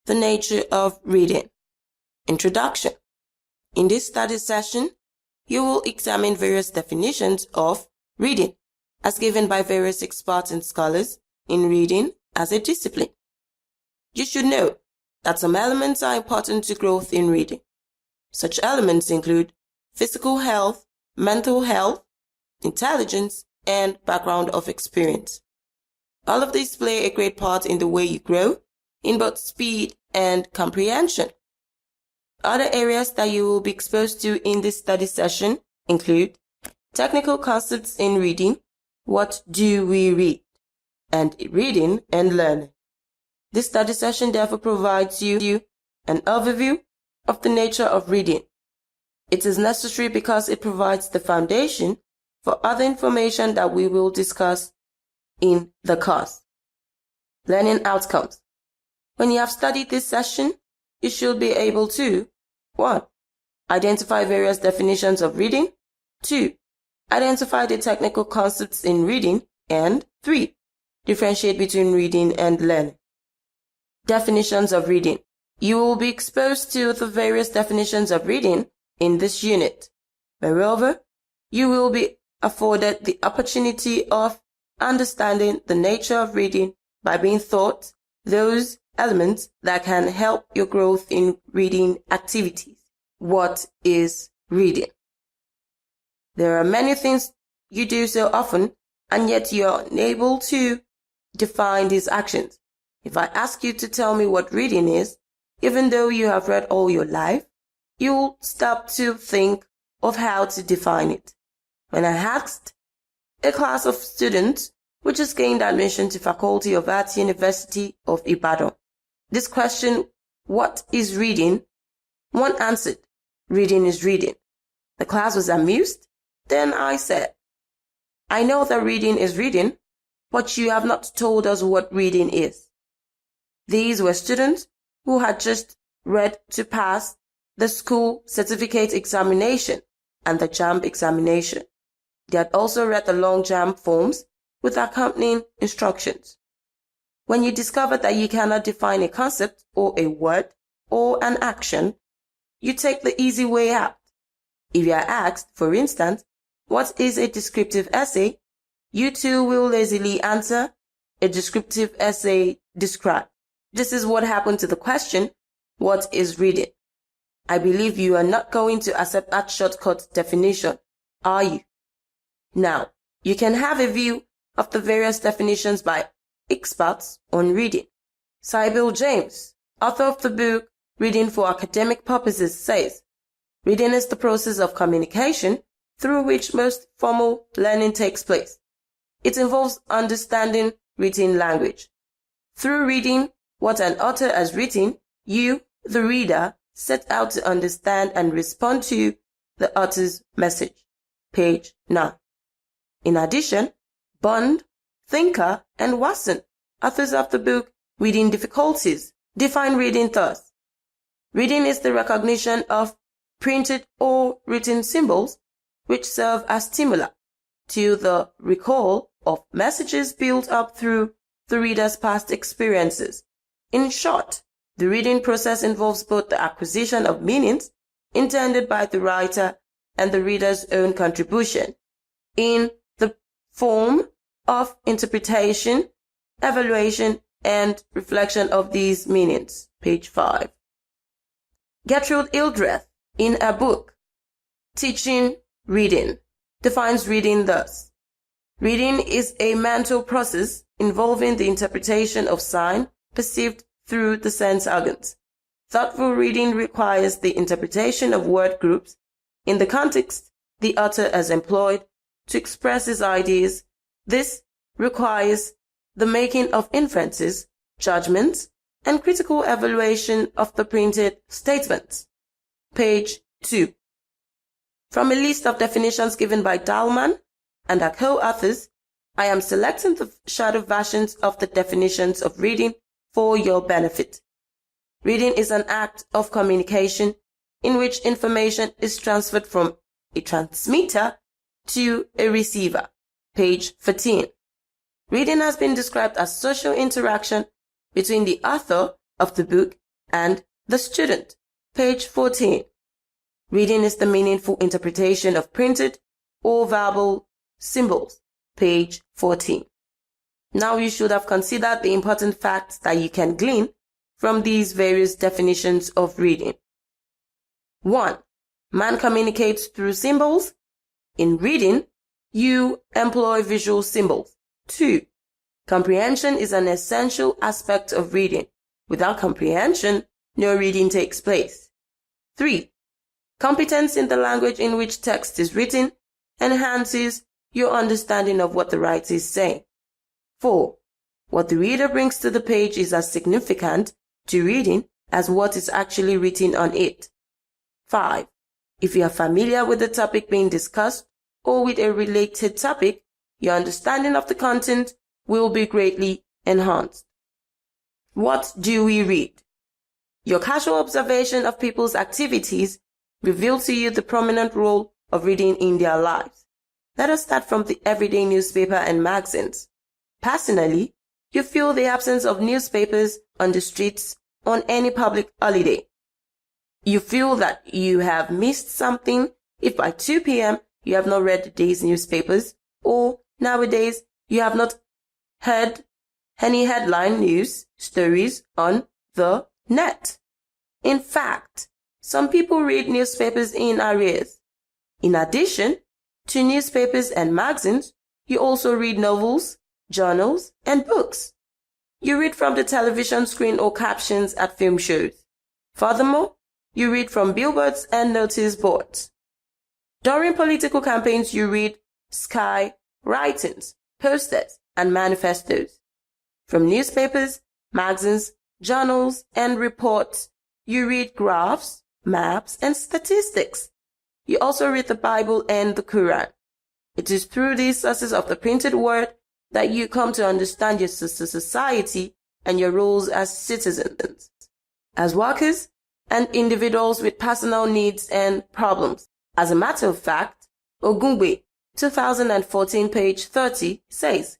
The nature of reading. Introduction. In this study session, you will examine various definitions of reading as given by various experts and scholars in reading as a discipline. You should know that some elements are important to growth in reading. Such elements include physical health, mental health, intelligence, and background of experience. All of these play a great part in the way you grow in both speed and comprehension. Other areas that you will be exposed to in this study session include technical concepts in reading, what do we read, and reading and learning. This study session therefore provides you an overview of the nature of reading. It is necessary because it provides the foundation for other information that we will discuss in the course. Learning outcomes. When you have studied this session, you should be able to 1. Identify various definitions of reading. 2. Identify the technical concepts in reading. And 3. Differentiate between reading and learning. Definitions of reading. You will be exposed to the various definitions of reading in this unit. Moreover, you will be afforded the opportunity of understanding the nature of reading by being taught those elements that can help your growth in reading activities. What is reading? There are many things you do so often, and yet you are unable to define these actions. If I ask you to tell me what reading is, even though you have read all your life, you'll stop to think of how to define it. When I asked a class of students who just gained admission to Faculty of Arts, University of Ibadan, this question, what is reading? One answered, reading is reading. The class was amused. Then I said, I know that reading is reading, but you have not told us what reading is. These were students who had just read to pass the school certificate examination and the JAMB examination. They had also read the long JAMB forms with accompanying instructions. When you discover that you cannot define a concept or a word or an action, you take the easy way out. If you are asked, for instance, what is a descriptive essay, you too will lazily answer, a descriptive essay described. This is what happened to the question, what is reading? I believe you are not going to accept that shortcut definition, are you? Now, you can have a view of the various definitions by experts on reading. Sybil James, author of the book Reading for Academic Purposes, says, reading is the process of communication through which most formal learning takes place. It involves understanding written language. Through reading what an author has written, you, the reader, set out to understand and respond to the author's message. Page 9. In addition, Bond, Thinker, and Watson, authors of the book Reading Difficulties, define reading thus. Reading is the recognition of printed or written symbols which serve as stimuli to the recall of messages built up through the reader's past experiences. In short, the reading process involves both the acquisition of meanings intended by the writer and the reader's own contribution in the form of interpretation, evaluation, and reflection of these meanings. Page 5. Gertrude Hildreth, in her book, Teaching Reading, defines reading thus. Reading is a mental process involving the interpretation of sign perceived through the sense organs. Thoughtful reading requires the interpretation of word groups in the context the author has employed to express his ideas. This requires the making of inferences, judgments, and critical evaluation of the printed statements. Page 2. From a list of definitions given by Dahlman and her co-authors, I am selecting the shorter versions of the definitions of reading for your benefit. Reading is an act of communication in which information is transferred from a transmitter to a receiver. Page 14. Reading has been described as social interaction between the author of the book and the student, page 14. Reading is the meaningful interpretation of printed or verbal symbols, page 14. Now you should have considered the important facts that you can glean from these various definitions of reading. 1. Man communicates through symbols. In reading, you employ visual symbols. 2. Comprehension is an essential aspect of reading. Without comprehension, no reading takes place. 3. Competence in the language in which text is written enhances your understanding of what the writer is saying. 4. What the reader brings to the page is as significant to reading as what is actually written on it. 5. If you are familiar with the topic being discussed or with a related topic, your understanding of the content will be greatly enhanced. What do we read? Your casual observation of people's activities reveals to you the prominent role of reading in their lives. Let us start from the everyday newspaper and magazines. Personally, you feel the absence of newspapers on the streets on any public holiday. You feel that you have missed something if by 2 p.m. you have not read the day's newspapers, or nowadays you have not heard any headline news stories on the net. In fact, some people read newspapers in arrears. In addition to newspapers and magazines, you also read novels, journals, and books. You read from the television screen or captions at film shows. Furthermore, you read from billboards and notice boards. During political campaigns, you read sky writings, posters, and manifestos. From newspapers, magazines, journals, and reports, you read graphs, maps, and statistics. You also read the Bible and the Quran. It is through these sources of the printed word that you come to understand your society and your roles as citizens, as workers, and individuals with personal needs and problems. As a matter of fact, Ogungbe, 2014, page 30, says,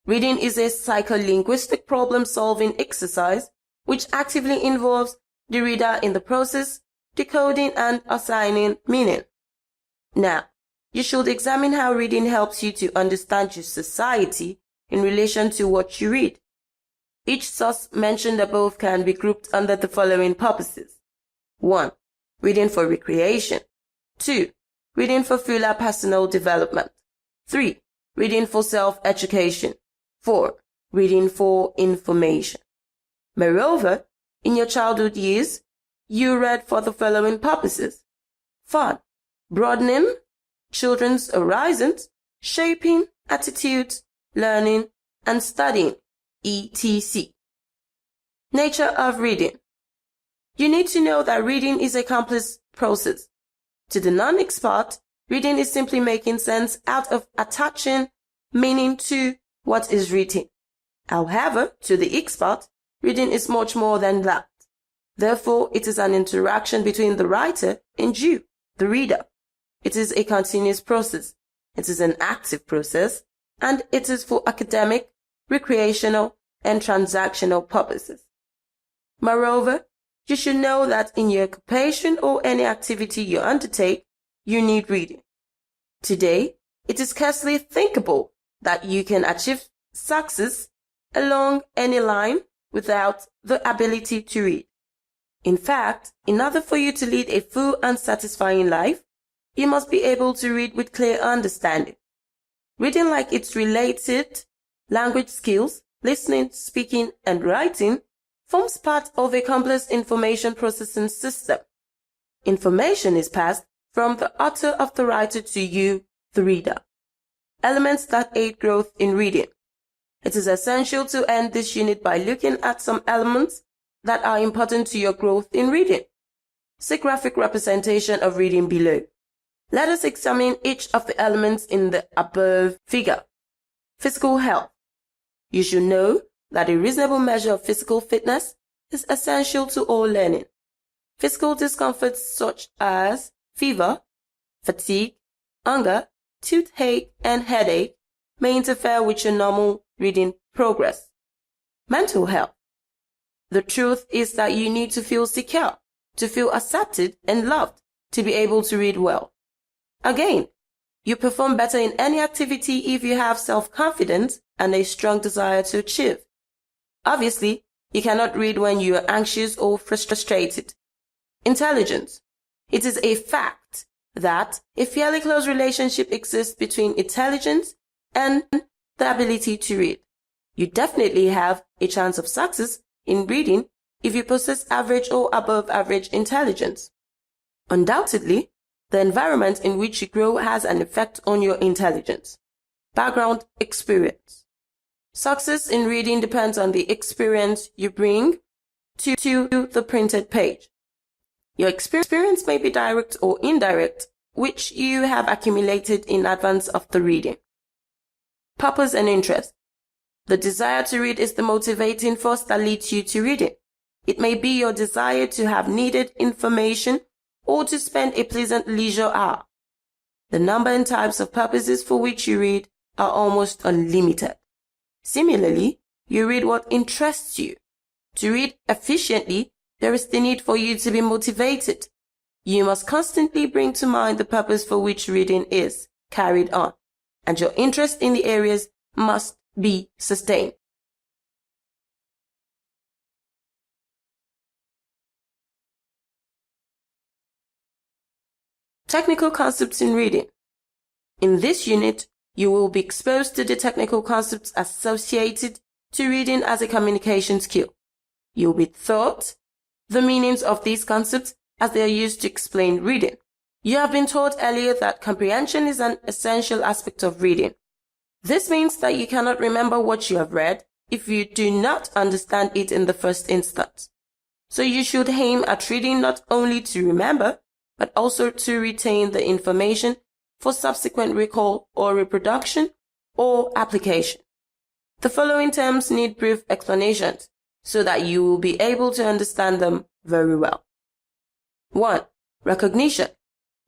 reading is a psycholinguistic problem-solving exercise which actively involves the reader in the process, decoding and assigning meaning. Now, you should examine how reading helps you to understand your society in relation to what you read. Each source mentioned above can be grouped under the following purposes. 1. Reading for recreation. 2. Reading for fuller personal development. 3. Reading for self-education. 4. Reading for information. Moreover, in your childhood years, you read for the following purposes: fun, broadening children's horizons, shaping attitudes, learning, and studying, etc. Nature of reading. You need to know that reading is a complex process. To the non-expert, reading is simply making sense out of attaching meaning to what is written. However, to the expert, reading is much more than that. Therefore, it is an interaction between the writer and you, the reader. It is a continuous process. It is an active process, and it is for academic, recreational, and transactional purposes. Moreover, you should know that in your occupation or any activity you undertake, you need reading. Today, it is scarcely thinkable that you can achieve success along any line without the ability to read. In fact, in order for you to lead a full and satisfying life, you must be able to read with clear understanding. Reading, like its related language skills, listening, speaking, and writing, forms part of a complex information processing system. Information is passed from the author of the writer to you, the reader. Elements that aid growth in reading. It is essential to end this unit by looking at some elements that are important to your growth in reading. See graphic representation of reading below. Let us examine each of the elements in the above figure. Physical health. You should know that a reasonable measure of physical fitness is essential to all learning. Physical discomforts such as fever, fatigue, hunger, toothache, and headache may interfere with your normal reading progress. Mental health. The truth is that you need to feel secure, to feel accepted and loved, to be able to read well. Again, you perform better in any activity if you have self-confidence and a strong desire to achieve. Obviously, you cannot read when you are anxious or frustrated. Intelligence. It is a fact that a fairly close relationship exists between intelligence and the ability to read. You definitely have a chance of success in reading if you possess average or above average intelligence. Undoubtedly, the environment in which you grow has an effect on your intelligence. Background experience. Success in reading depends on the experience you bring to the printed page. Your experience may be direct or indirect, which you have accumulated in advance of the reading. Purpose and interest. The desire to read is the motivating force that leads you to reading. It may be your desire to have needed information or to spend a pleasant leisure hour. The number and types of purposes for which you read are almost unlimited. Similarly, you read what interests you. To read efficiently, there is the need for you to be motivated. You must constantly bring to mind the purpose for which reading is carried on, and your interest in the areas must be sustained. Technical concepts in reading. In this unit, you will be exposed to the technical concepts associated to reading as a communication skill. You will be taught the meanings of these concepts as they are used to explain reading. You have been taught earlier that comprehension is an essential aspect of reading. This means that you cannot remember what you have read if you do not understand it in the first instance. So you should aim at reading not only to remember, but also to retain the information for subsequent recall or reproduction or application. The following terms need brief explanations so that you will be able to understand them very well. 1. Recognition.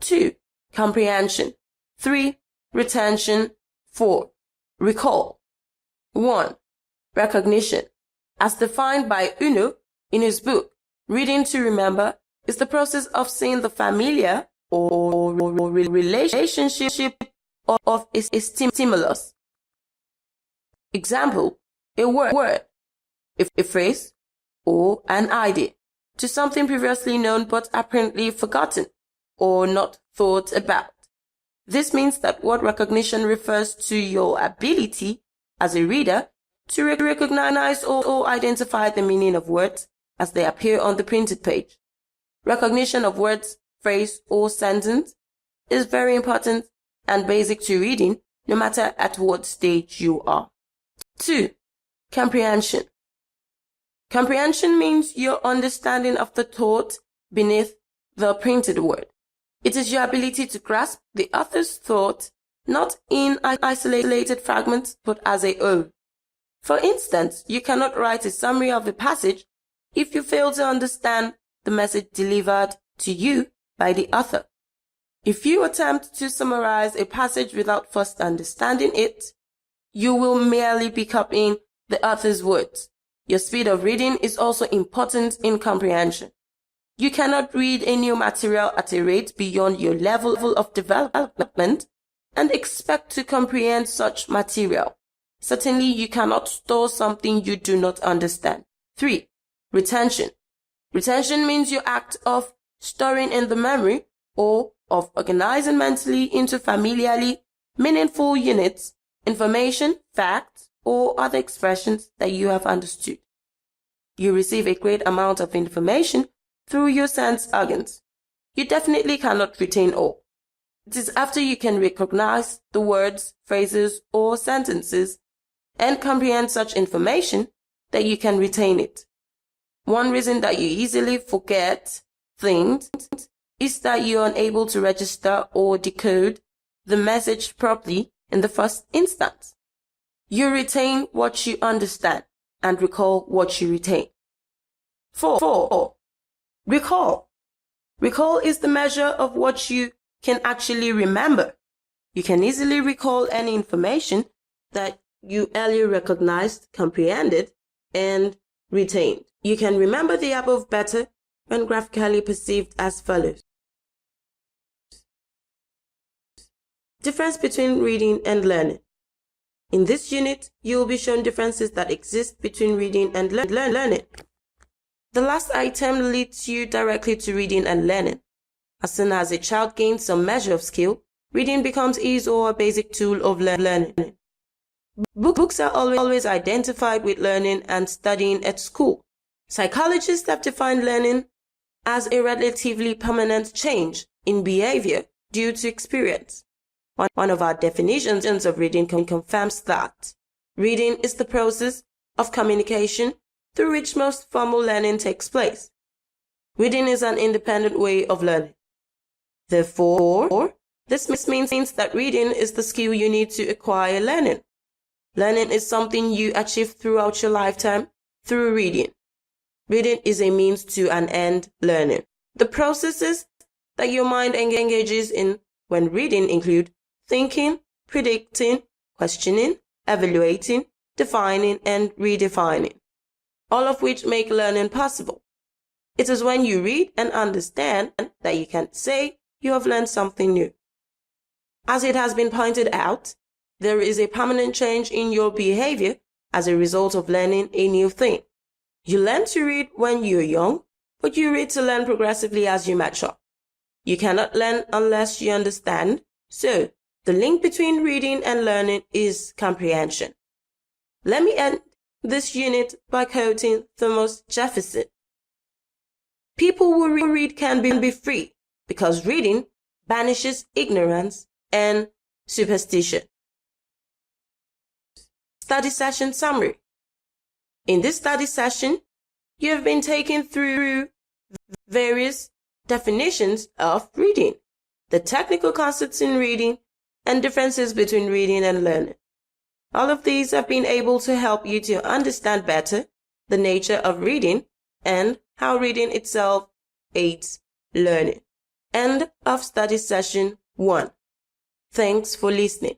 2. Comprehension. 3. Retention. 4. Recall. 1. Recognition. As defined by Uno in his book, Reading to Remember, is the process of seeing the familiar or relationship of a stimulus. Example, a word, a phrase, or an idea, to something previously known but apparently forgotten or not thought about. This means that word recognition refers to your ability as a reader to recognize or identify the meaning of words as they appear on the printed page. Recognition of words, phrase, or sentence is very important and basic to reading, no matter at what stage you are. 2. Comprehension. Comprehension means your understanding of the thought beneath the printed word. It is your ability to grasp the author's thought, not in isolated fragments, but as a whole. For instance, you cannot write a summary of a passage if you fail to understand the message delivered to you by the author. If you attempt to summarize a passage without first understanding it, you will merely be copying the author's words. Your speed of reading is also important in comprehension. You cannot read a new material at a rate beyond your level of development and expect to comprehend such material. Certainly, you cannot store something you do not understand. 3. Retention. Retention means your act of storing in the memory or of organizing mentally into familiarly meaningful units, information, facts, or other expressions that you have understood. You receive a great amount of information through your sense organs. You definitely cannot retain all. It is after you can recognize the words, phrases, or sentences and comprehend such information that you can retain it. One reason that you easily forget things is that you are unable to register or decode the message properly in the first instance. You retain what you understand and recall what you retain. 4. Recall. Recall is the measure of what you can actually remember. You can easily recall any information that you earlier recognized, comprehended, and retained. You can remember the above better when graphically perceived as follows. Difference between reading and learning. In this unit, you will be shown differences that exist between reading and learning. The last item leads you directly to reading and learning. As soon as a child gains some measure of skill, reading becomes his or a basic tool of learning. Books are always identified with learning and studying at school. Psychologists have defined learning as a relatively permanent change in behavior due to experience. One of our definitions of reading confirms that reading is the process of communication through which most formal learning takes place. Reading is an independent way of learning. Therefore, this means that reading is the skill you need to acquire learning. Learning is something you achieve throughout your lifetime through reading. Reading is a means to an end learning. The processes that your mind engages in when reading include thinking, predicting, questioning, evaluating, defining, and redefining, all of which make learning possible. It is when you read and understand that you can say you have learned something new. As it has been pointed out, there is a permanent change in your behavior as a result of learning a new thing. You learn to read when you're young, but you read to learn progressively as you mature. You cannot learn unless you understand, so the link between reading and learning is comprehension. Let me end this unit by quoting Thomas Jefferson. People who read can be free because reading banishes ignorance and superstition. Study session summary. In this study session, you have been taken through various definitions of reading, the technical concepts in reading, and differences between reading and learning. All of these have been able to help you to understand better the nature of reading and how reading itself aids learning. End of study session 1. Thanks for listening.